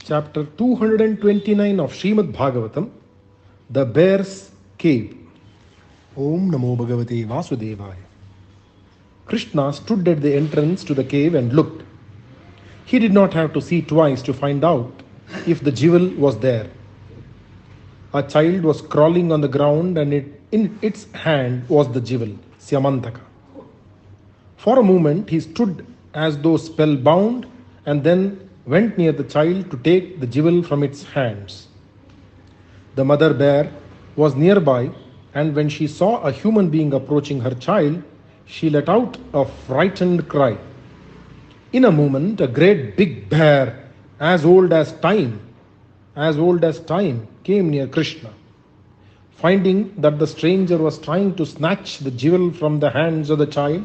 Chapter 229 of Shrimadbhagavatam, The Bear's Cave. Om Namo Bhagavate Vasudevaya. Krishna stood at the entrance to the cave and looked. He did not have to see twice to find out if the jewel was there. A child was crawling on the ground and in its hand was the jewel, Syamantaka. For a moment he stood as though spellbound and then went near the child to take the jewel from its hands. The mother bear was nearby, and when she saw a human being approaching her child, she let out a frightened cry. In a moment, a great big bear, as old as time, came near Krishna. Finding that the stranger was trying to snatch the jewel from the hands of the child,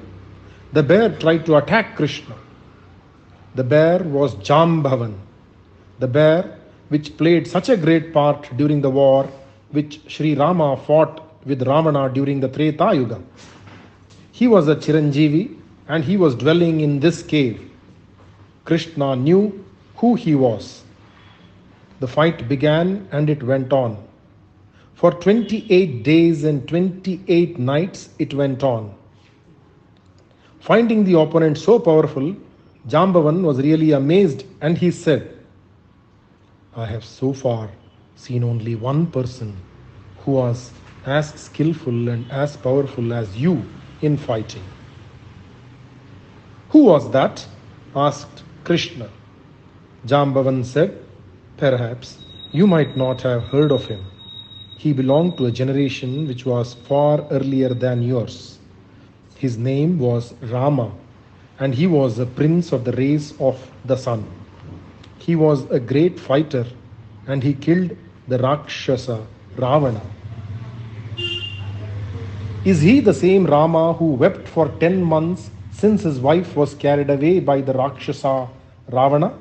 the bear tried to attack Krishna. The bear was Jambavan, the bear which played such a great part during the war which Sri Rama fought with Ravana during the Treta Yuga. He was a Chiranjeevi and he was dwelling in this cave. Krishna knew who he was. The fight began and it went on. For 28 days and 28 nights it went on. Finding the opponent so powerful, Jambavan was really amazed and he said, I have so far seen only one person who was as skillful and as powerful as you in fighting. Who was that? Asked Krishna. Jambavan said, perhaps you might not have heard of him. He belonged to a generation which was far earlier than yours. His name was Rama, and he was a prince of the race of the sun. He was a great fighter, and he killed the Rakshasa Ravana. Is he the same Rama who wept for 10 months since his wife was carried away by the Rakshasa Ravana?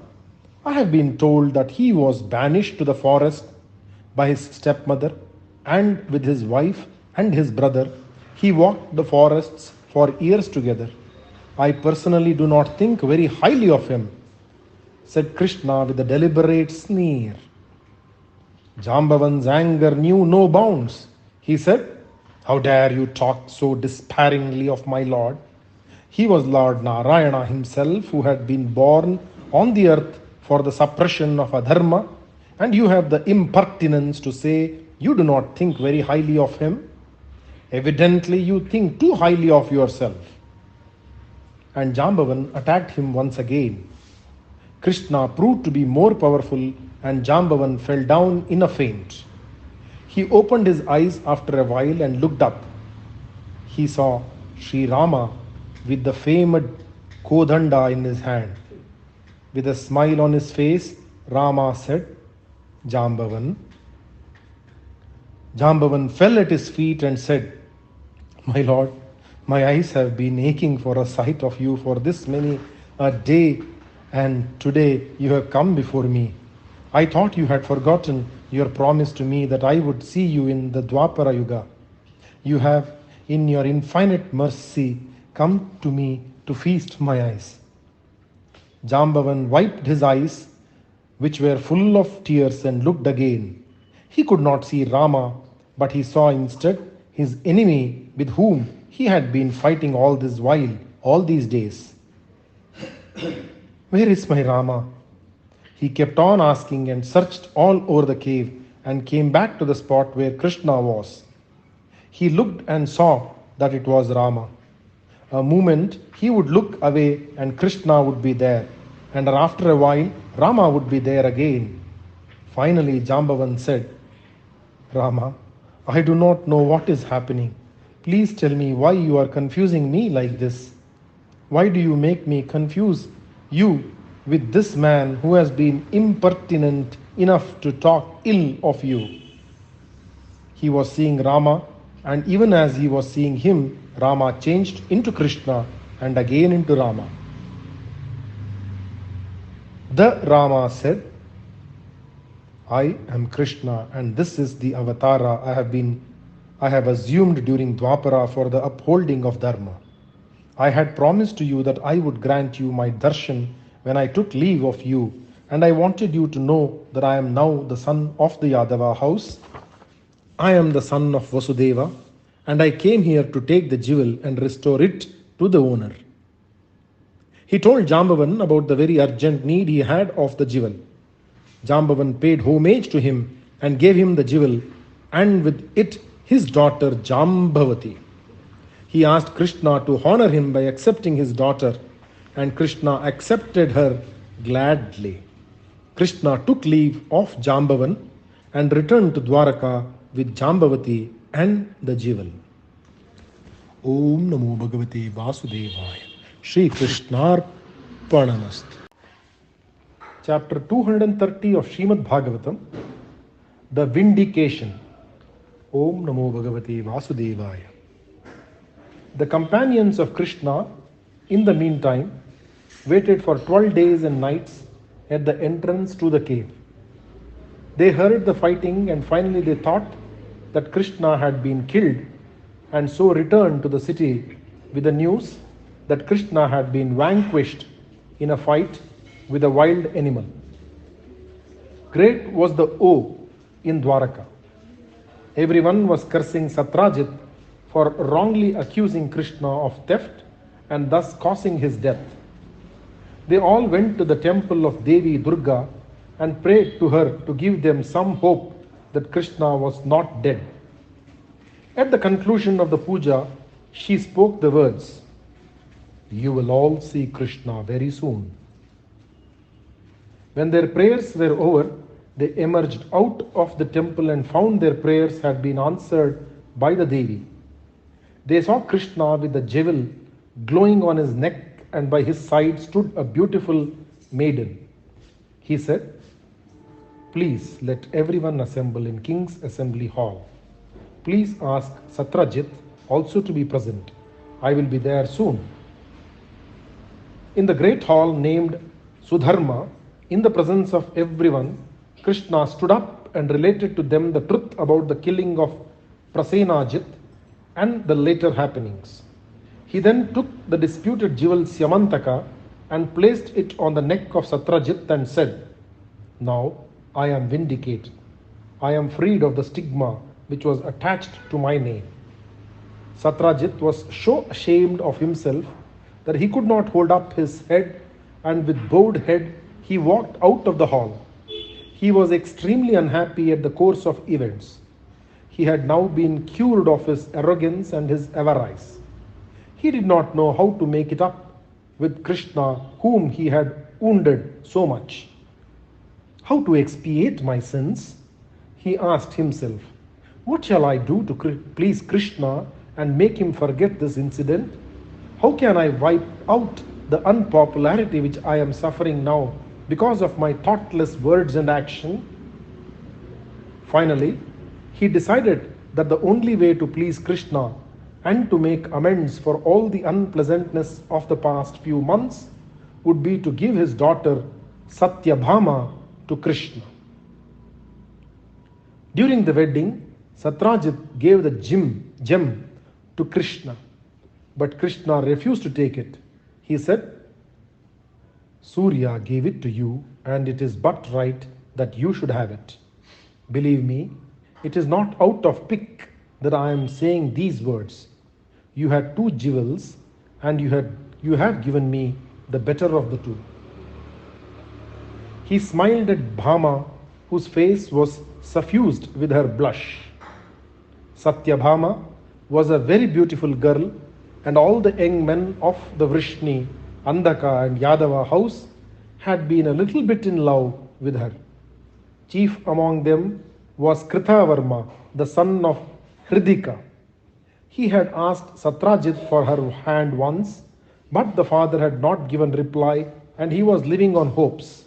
I have been told that he was banished to the forest by his stepmother, and with his wife and his brother, he walked the forests for years together. I personally do not think very highly of him, said Krishna with a deliberate sneer. Jambavan's anger knew no bounds. He said, how dare you talk so despairingly of my Lord? He was Lord Narayana himself who had been born on the earth for the suppression of adharma, and you have the impertinence to say you do not think very highly of him. Evidently you think too highly of yourself. And Jambavan attacked him once again. Krishna proved to be more powerful and Jambavan fell down in a faint. He opened his eyes after a while and looked up. He saw Sri Rama with the famed Kodanda in his hand. With a smile on his face, Rama said, Jambavan. Jambavan fell at his feet and said, my lord, my eyes have been aching for a sight of you for this many a day, and today you have come before me. I thought you had forgotten your promise to me that I would see you in the Dwapara Yuga. You have, in your infinite mercy, come to me to feast my eyes. Jambavan wiped his eyes, which were full of tears, and looked again. He could not see Rama, but he saw instead his enemy with whom he had been fighting all this while, all these days. Where is my Rama? He kept on asking and searched all over the cave and came back to the spot where Krishna was. He looked and saw that it was Rama. A moment he would look away and Krishna would be there, and after a while Rama would be there again. Finally Jambavan said, Rama, I do not know what is happening. Please tell me why you are confusing me like this. Why do you make me confuse you with this man who has been impertinent enough to talk ill of you? He was seeing Rama, and even as he was seeing him, Rama changed into Krishna and again into Rama. The Rama said, I am Krishna, and this is the avatara I have assumed during Dwapara for the upholding of Dharma. I had promised to you that I would grant you my darshan when I took leave of you and I wanted you to know that I am now the son of the Yadava house. I am the son of Vasudeva, and I came here to take the jewel and restore it to the owner. He told Jambavan about the very urgent need he had of the jewel. Jambavan paid homage to him and gave him the jewel, and with it his daughter Jambavati. He asked Krishna to honor him by accepting his daughter, and Krishna accepted her gladly. Krishna took leave of Jambavan and returned to Dwaraka with Jambavati and the jewel. Om Namo Bhagavate Vasudevaya. Shri Krishnarpanamast. Chapter 230 of Shrimadbhagavatam, the Vindication. Om Namo Bhagavate Vasudevaya. The companions of Krishna, in the meantime, waited for 12 days and nights at the entrance to the cave. They heard the fighting, and finally they thought that Krishna had been killed, and so returned to the city with the news that Krishna had been vanquished in a fight with a wild animal. Great was the awe in Dwaraka. Everyone was cursing Satrajit for wrongly accusing Krishna of theft and thus causing his death. They all went to the temple of Devi Durga and prayed to her to give them some hope that Krishna was not dead. At the conclusion of the puja, she spoke the words, "You will all see Krishna very soon." When their prayers were over, they emerged out of the temple and found their prayers had been answered by the Devi. They saw Krishna with the jewel glowing on his neck, and by his side stood a beautiful maiden. He said, "Please let everyone assemble in King's Assembly Hall. Please ask Satrajit also to be present. I will be there soon." In the great hall named Sudharma, in the presence of everyone, Krishna stood up and related to them the truth about the killing of Prasenajit and the later happenings. He then took the disputed jewel Syamantaka and placed it on the neck of Satrajit and said, "Now I am vindicated. I am freed of the stigma which was attached to my name." Satrajit was so ashamed of himself that he could not hold up his head, and with bowed head he walked out of the hall. He was extremely unhappy at the course of events. He had now been cured of his arrogance and his avarice. He did not know how to make it up with Krishna, whom he had wounded so much. How to expiate my sins? He asked himself. What shall I do to please Krishna and make him forget this incident? How can I wipe out the unpopularity which I am suffering now because of my thoughtless words and action? Finally, he decided that the only way to please Krishna and to make amends for all the unpleasantness of the past few months would be to give his daughter Satyabhama to Krishna. During the wedding, Satrajit gave the gem to Krishna, but Krishna refused to take it. He said, "Surya gave it to you, and it is but right that you should have it. Believe me, it is not out of pique that I am saying these words. You had two jewels, and you have given me the better of the two." He smiled at Bhama, whose face was suffused with her blush. Satyabhama was a very beautiful girl, and all the young men of the Vrishni, Andhaka and Yadava house had been a little bit in love with her. Chief among them was Kritavarma, the son of Hridika. He had asked Satrajit for her hand once, but the father had not given reply, and he was living on hopes.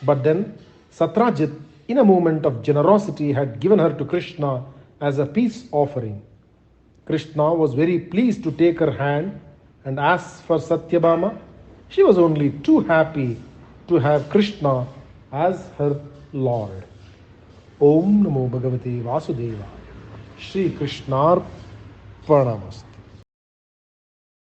But then Satrajit, in a moment of generosity, had given her to Krishna as a peace offering. Krishna was very pleased to take her hand, and as for Satyabhama, she was only too happy to have Krishna as her Lord. Om Namo Bhagavate Vasudevaya. Shri Krishnarpanamast.